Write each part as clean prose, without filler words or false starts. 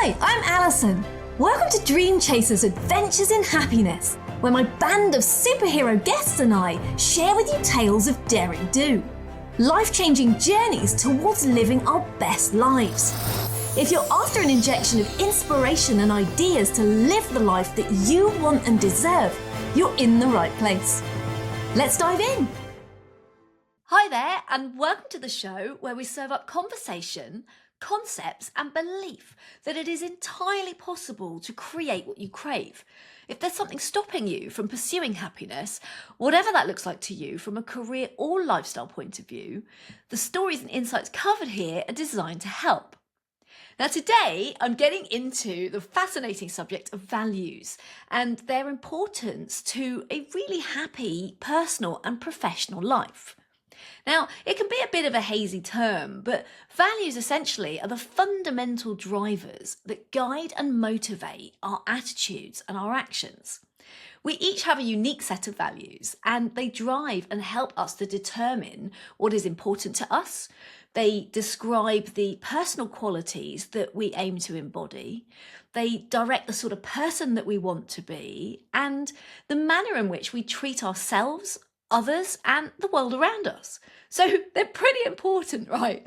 Hi, I'm Alison. Welcome to Dream Chasers Adventures in Happiness, where my band of superhero guests and I share with you tales of daring do, life-changing journeys towards living our best lives. If you're after an injection of inspiration and ideas to live the life that you want and deserve, you're in the right place. Let's dive in. Hi there, and welcome to the show where we serve up conversation, concepts and belief that it is entirely possible to create what you crave. If there's something stopping you from pursuing happiness, whatever that looks like to you from a career or lifestyle point of view, the stories and insights covered here are designed to help. Now today I'm getting into the fascinating subject of values and their importance to a really happy personal and professional life. Now, it can be a bit of a hazy term, but values essentially are the fundamental drivers that guide and motivate our attitudes and our actions. We each have a unique set of values, and they drive and help us to determine what is important to us. They describe the personal qualities that we aim to embody. They direct the sort of person that we want to be, and the manner in which we treat ourselves, others and the world around us. So they're pretty important, right?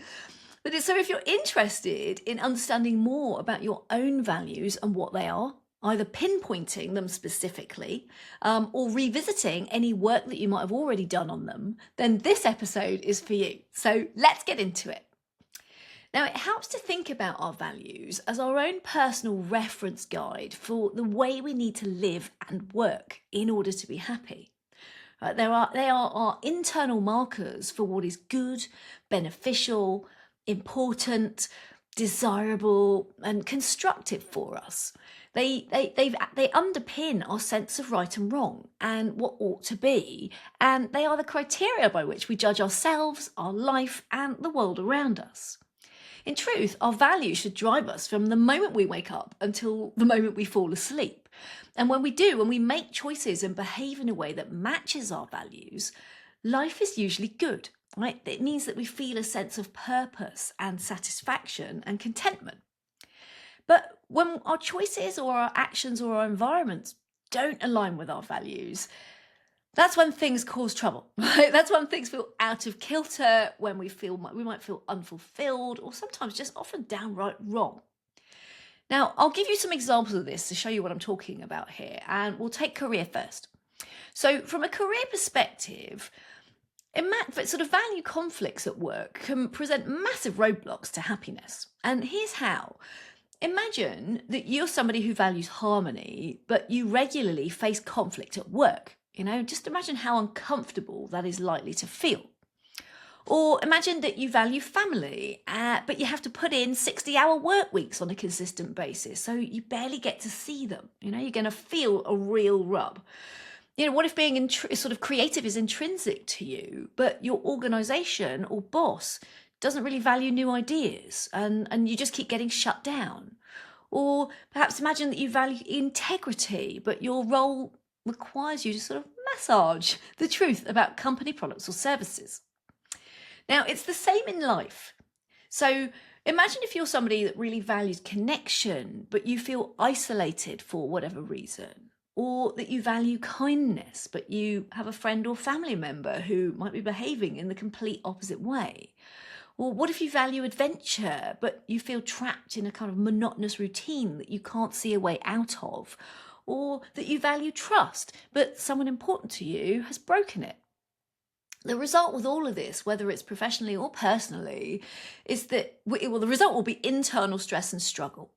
So if you're interested in understanding more about your own values and what they are, either pinpointing them specifically or revisiting any work that you might have already done on them, then this episode is for you. So let's get into it. Now, it helps to think about our values as our own personal reference guide for the way we need to live and work in order to be happy. They are our internal markers for what is good, beneficial, important, desirable and constructive for us. They underpin our sense of right and wrong and what ought to be, and they are the criteria by which we judge ourselves, our life and the world around us. In truth, our values should drive us from the moment we wake up until the moment we fall asleep. And when we make choices and behave in a way that matches our values, life is usually good, right? It means that we feel a sense of purpose and satisfaction and contentment. But when our choices or our actions or our environments don't align with our values, that's when things cause trouble, right? That's when things feel out of kilter, when we might feel unfulfilled or sometimes just often downright wrong. Now, I'll give you some examples of this to show you what I'm talking about here, and we'll take career first. So from a career perspective, sort of value conflicts at work can present massive roadblocks to happiness. And here's how. Imagine that you're somebody who values harmony, but you regularly face conflict at work. Just imagine how uncomfortable that is likely to feel. Or imagine that you value family, but you have to put in 60-hour work weeks on a consistent basis, so you barely get to see them. You're going to feel a real rub. What if being sort of creative is intrinsic to you, but your organisation or boss doesn't really value new ideas and you just keep getting shut down? Or perhaps imagine that you value integrity, but your role requires you to sort of massage the truth about company products or services. Now, it's the same in life. So imagine if you're somebody that really values connection, but you feel isolated for whatever reason, or that you value kindness, but you have a friend or family member who might be behaving in the complete opposite way. Or what if you value adventure, but you feel trapped in a kind of monotonous routine that you can't see a way out of? Or that you value trust, but someone important to you has broken it. The result with all of this, whether it's professionally or personally, is that the result will be internal stress and struggle.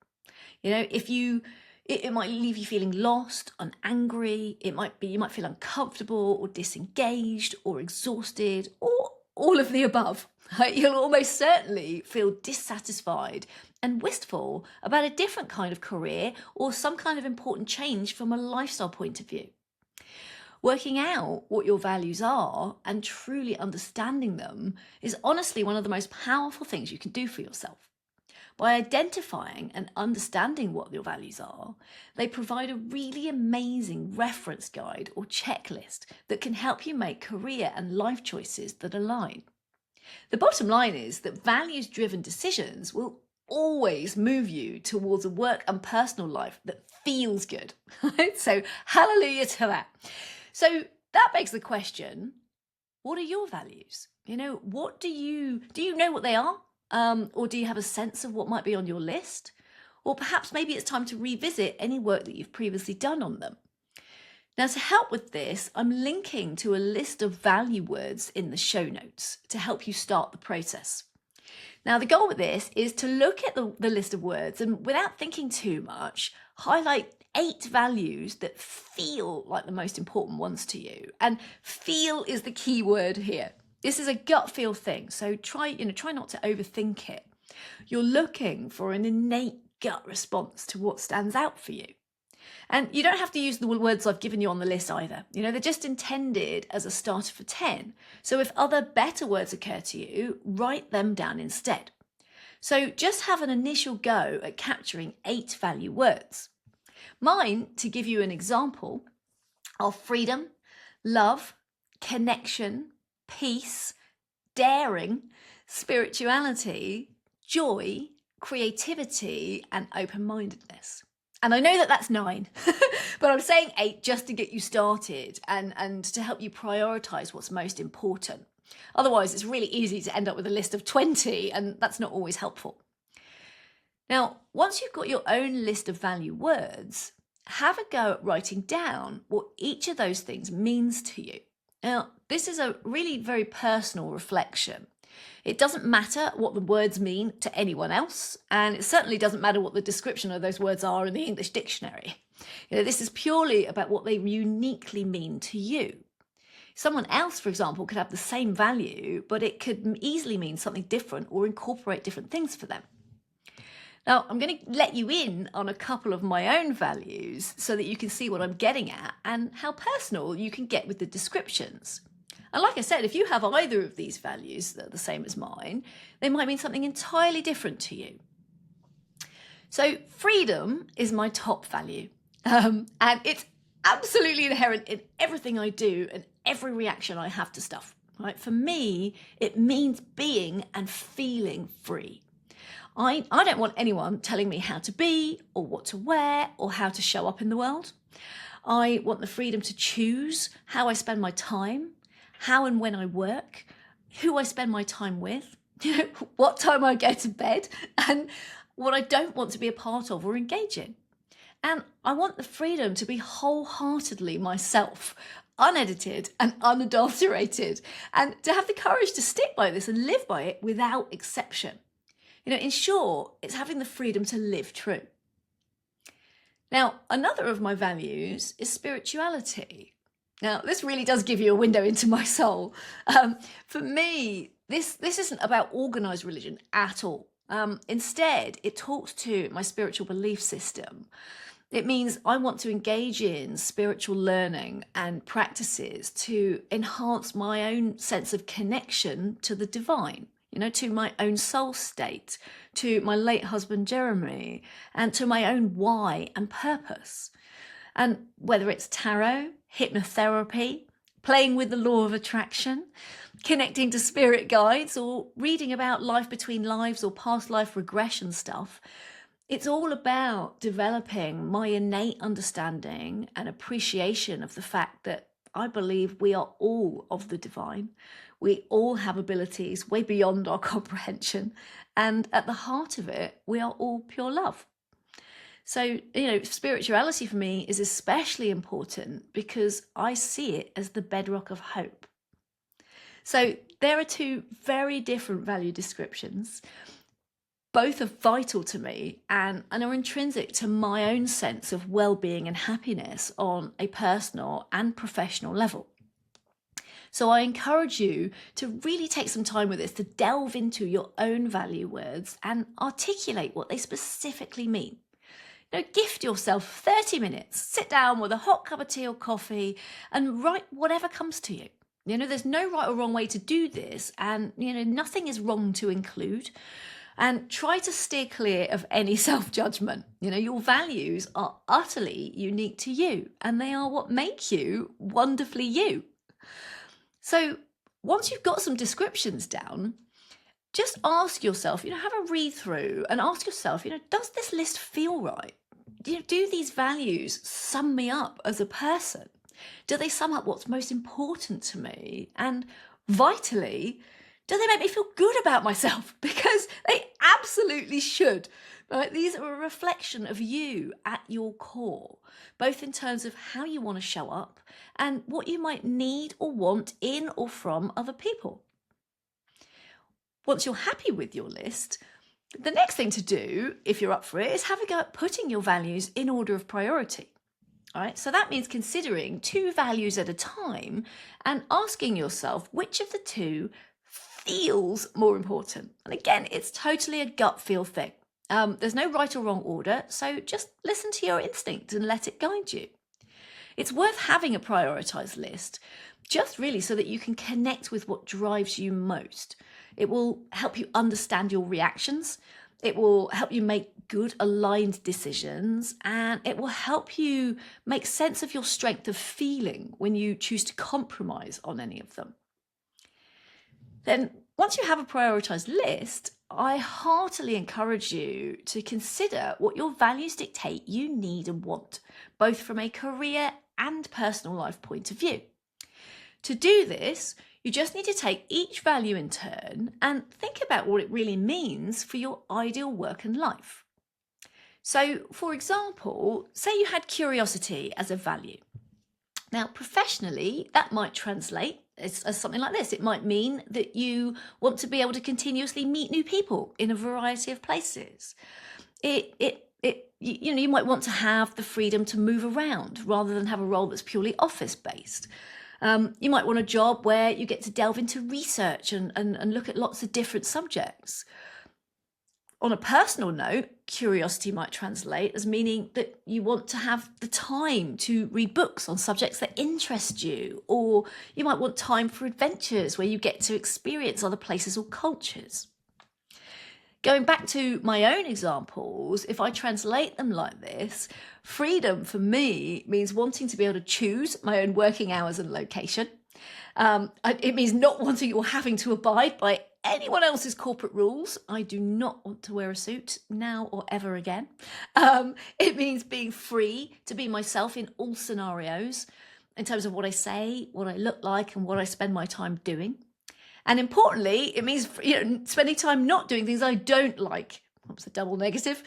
It might leave you feeling lost and angry. You might feel uncomfortable or disengaged or exhausted or all of the above. You'll almost certainly feel dissatisfied and wistful about a different kind of career or some kind of important change from a lifestyle point of view. Working out what your values are and truly understanding them is honestly one of the most powerful things you can do for yourself. By identifying and understanding what your values are, they provide a really amazing reference guide or checklist that can help you make career and life choices that align. The bottom line is that values-driven decisions will always move you towards a work and personal life that feels good. So hallelujah to that. So that begs the question, what are your values? What do you know what they are? Or do you have a sense of what might be on your list? Or perhaps maybe it's time to revisit any work that you've previously done on them. Now, to help with this, I'm linking to a list of value words in the show notes to help you start the process. Now, the goal with this is to look at the list of words and, without thinking too much, highlight 8 values that feel like the most important ones to you. And feel is the key word here. This is a gut feel thing, so try not to overthink it. You're looking for an innate gut response to what stands out for you. And you don't have to use the words I've given you on the list either. They're just intended as a starter for 10. So if other better words occur to you, write them down instead. So just have an initial go at capturing 8 value words. Mine, to give you an example, are freedom, love, connection, peace, daring, spirituality, joy, creativity, and open-mindedness. And I know that that's 9, but I'm saying 8 just to get you started and to help you prioritise what's most important. Otherwise, it's really easy to end up with a list of 20, and that's not always helpful. Now, once you've got your own list of value words, have a go at writing down what each of those things means to you. Now, this is a really very personal reflection. It doesn't matter what the words mean to anyone else, and it certainly doesn't matter what the description of those words are in the English dictionary. This is purely about what they uniquely mean to you. Someone else, for example, could have the same value, but it could easily mean something different or incorporate different things for them. Now, I'm going to let you in on a couple of my own values so that you can see what I'm getting at and how personal you can get with the descriptions. And like I said, if you have either of these values that are the same as mine, they might mean something entirely different to you. So freedom is my top value. And it's absolutely inherent in everything I do and every reaction I have to stuff. Right? For me, it means being and feeling free. I don't want anyone telling me how to be or what to wear or how to show up in the world. I want the freedom to choose how I spend my time, how and when I work, who I spend my time with, what time I go to bed, and what I don't want to be a part of or engage in. And I want the freedom to be wholeheartedly myself, unedited and unadulterated, and to have the courage to stick by this and live by it without exception. In short, it's having the freedom to live true. Now, another of my values is spirituality. Now, this really does give you a window into my soul. For me, this isn't about organised religion at all. Instead, it talks to my spiritual belief system. It means I want to engage in spiritual learning and practices to enhance my own sense of connection to the divine, to my own soul state, to my late husband, Jeremy, and to my own why and purpose. And whether it's tarot, hypnotherapy, playing with the law of attraction, connecting to spirit guides, or reading about life between lives or past life regression stuff, it's all about developing my innate understanding and appreciation of the fact that I believe we are all of the divine. We all have abilities way beyond our comprehension. And at the heart of it, we are all pure love. So, spirituality for me is especially important because I see it as the bedrock of hope. So there are 2 very different value descriptions. Both are vital to me and are intrinsic to my own sense of well-being and happiness on a personal and professional level. So I encourage you to really take some time with this, to delve into your own value words and articulate what they specifically mean. Gift yourself 30 minutes, sit down with a hot cup of tea or coffee and write whatever comes to you. There's no right or wrong way to do this, and nothing is wrong to include. And try to steer clear of any self-judgment. Your values are utterly unique to you, and they are what make you wonderfully you. So once you've got some descriptions down, just ask yourself, have a read through and ask yourself, does this list feel right? Do these values sum me up as a person? Do they sum up what's most important to me? And vitally, do they make me feel good about myself? Because they absolutely should. Right? These are a reflection of you at your core, both in terms of how you want to show up and what you might need or want in or from other people. Once you're happy with your list, the next thing to do, if you're up for it, is have a go at putting your values in order of priority. All right, so that means considering 2 values at a time and asking yourself which of the 2 feels more important. And again, it's totally a gut feel thing. There's no right or wrong order, so just listen to your instinct and let it guide you. It's worth having a prioritized list, just really so that you can connect with what drives you most. It will help you understand your reactions. It will help you make good aligned decisions, and it will help you make sense of your strength of feeling when you choose to compromise on any of them. Then once you have a prioritized list, I heartily encourage you to consider what your values dictate you need and want, both from a career and personal life point of view. To do this, you just need to take each value in turn and think about what it really means for your ideal work and life. So, for example, say you had curiosity as a value. Now, professionally, that might translate as something like this. It might mean that you want to be able to continuously meet new people in a variety of places. You might want to have the freedom to move around rather than have a role that's purely office-based. You might want a job where you get to delve into research and look at lots of different subjects. On a personal note, curiosity might translate as meaning that you want to have the time to read books on subjects that interest you, or you might want time for adventures where you get to experience other places or cultures. Going back to my own examples, if I translate them like this, freedom for me means wanting to be able to choose my own working hours and location. It means not wanting or having to abide by anyone else's corporate rules. I do not want to wear a suit now or ever again. It means being free to be myself in all scenarios in terms of what I say, what I look like, and what I spend my time doing. And importantly, it means spending time not doing things I don't like. That's a double negative.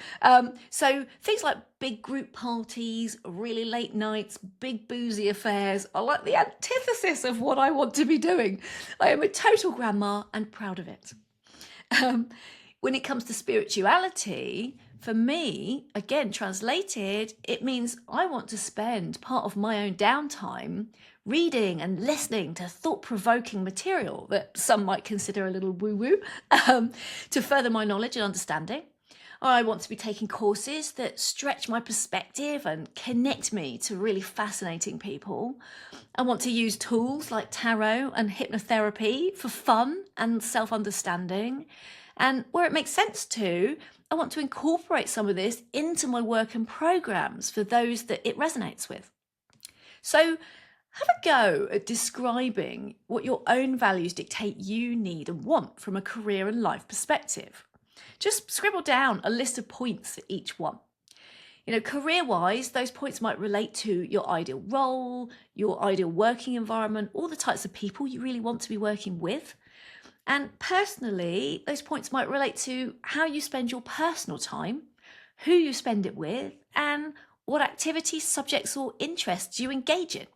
So things like big group parties, really late nights, big boozy affairs are like the antithesis of what I want to be doing. I am a total grandma and proud of it. When it comes to spirituality, for me, again, translated, it means I want to spend part of my own downtime reading and listening to thought-provoking material that some might consider a little woo-woo to further my knowledge and understanding. I want to be taking courses that stretch my perspective and connect me to really fascinating people. I want to use tools like tarot and hypnotherapy for fun and self-understanding. And where it makes sense to, I want to incorporate some of this into my work and programs for those that it resonates with. So have a go at describing what your own values dictate you need and want from a career and life perspective. Just scribble down a list of points for each one. Career-wise, those points might relate to your ideal role, your ideal working environment, all the types of people you really want to be working with. And personally, those points might relate to how you spend your personal time, who you spend it with, and what activities, subjects, or interests you engage in.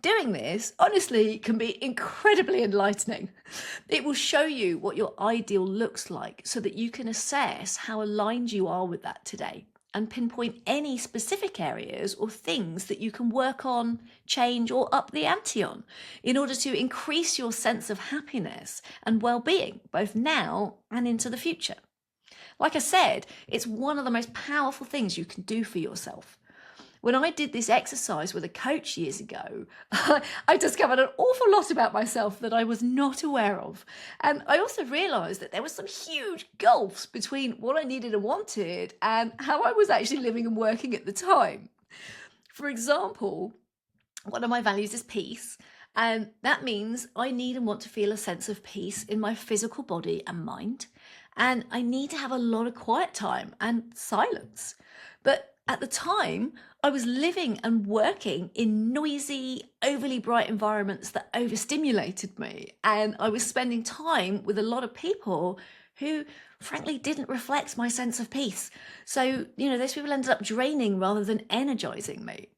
Doing this, honestly, can be incredibly enlightening. It will show you what your ideal looks like so that you can assess how aligned you are with that today and pinpoint any specific areas or things that you can work on, change, or up the ante on in order to increase your sense of happiness and well-being, both now and into the future. Like I said, it's one of the most powerful things you can do for yourself. When I did this exercise with a coach years ago, I discovered an awful lot about myself that I was not aware of. And I also realised that there was some huge gulfs between what I needed and wanted and how I was actually living and working at the time. For example, one of my values is peace. And that means I need and want to feel a sense of peace in my physical body and mind. And I need to have a lot of quiet time and silence. But at the time, I was living and working in noisy, overly bright environments that overstimulated me. And I was spending time with a lot of people who frankly didn't reflect my sense of peace. So, those people ended up draining rather than energizing me.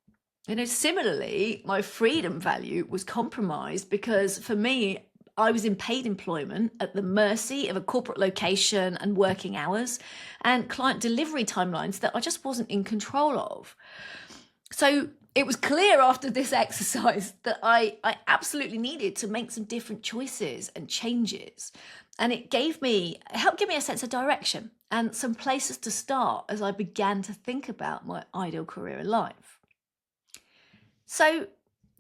Similarly, my freedom value was compromised because for me, I was in paid employment at the mercy of a corporate location and working hours and client delivery timelines that I just wasn't in control of. So it was clear after this exercise that I absolutely needed to make some different choices and changes. And it helped give me a sense of direction and some places to start as I began to think about my ideal career in life. So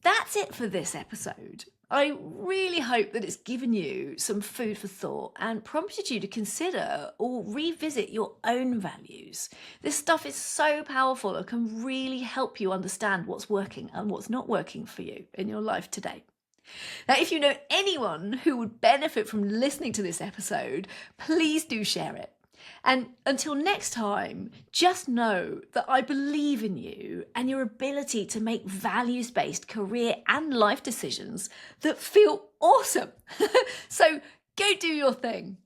that's it for this episode. I really hope that it's given you some food for thought and prompted you to consider or revisit your own values. This stuff is so powerful and can really help you understand what's working and what's not working for you in your life today. Now, if you know anyone who would benefit from listening to this episode, please do share it. And until next time, just know that I believe in you and your ability to make values-based career and life decisions that feel awesome. So go do your thing.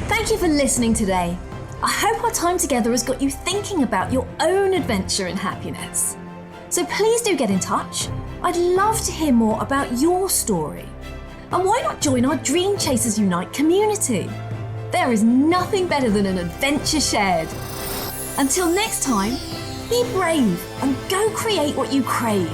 Thank you for listening today. I hope our time together has got you thinking about your own adventure in happiness. So please do get in touch. I'd love to hear more about your story. And why not join our Dream Chasers Unite community? There is nothing better than an adventure shared. Until next time, be brave and go create what you crave.